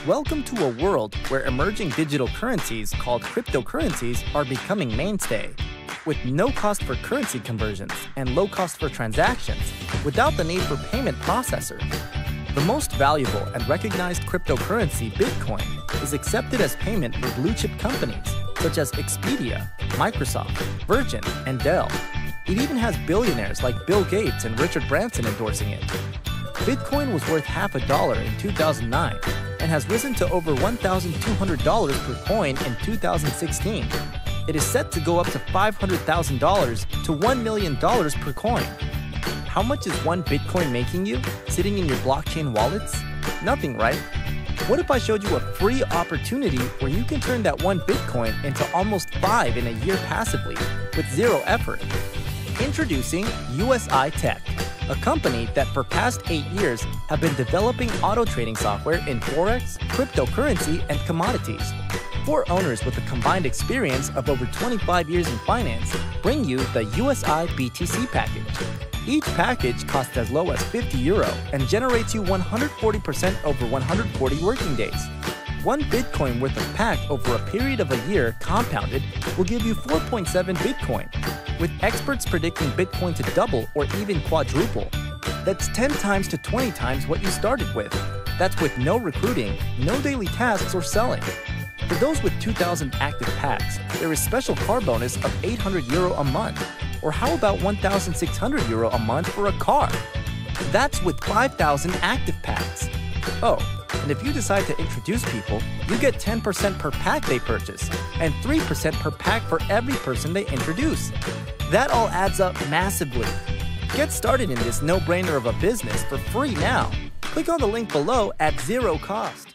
Welcome to a world where emerging digital currencies called cryptocurrencies are becoming mainstay. With no cost for currency conversions and low cost for transactions, without the need for payment processor. The most valuable and recognized cryptocurrency, Bitcoin, is accepted as payment for blue-chip companies such as Expedia, Microsoft, Virgin, and Dell. It even has billionaires like Bill Gates and Richard Branson endorsing it. Bitcoin was worth $0.50 in 2009 and has risen to over $1,200 per coin in 2016. It is set to go up to $500,000 to $1 million per coin. How much is one Bitcoin making you, sitting in your blockchain wallets? Nothing, right? What if I showed you a free opportunity where you can turn that one Bitcoin into almost 5 in a year passively, with zero effort? Introducing USI Tech, a company that for past 8 years have been developing auto trading software in Forex, cryptocurrency, and commodities. 4 owners with a combined experience of over 25 years in finance bring you the USI BTC package. Each package costs as low as €50 and generates you 140% over 140 working days. 1 Bitcoin worth of pack over a period of a year compounded will give you 4.7 Bitcoin, with experts predicting Bitcoin to double or even quadruple. That's 10 times to 20 times what you started with. That's with no recruiting, no daily tasks or selling. For those with 2,000 active packs, there is special car bonus of €800 a month. Or how about €1,600 a month for a car? That's with 5,000 active packs. Oh, and if you decide to introduce people, you get 10% per pack they purchase, and 3% per pack for every person they introduce. That all adds up massively. Get started in this no-brainer of a business for free now. Click on the link below at zero cost.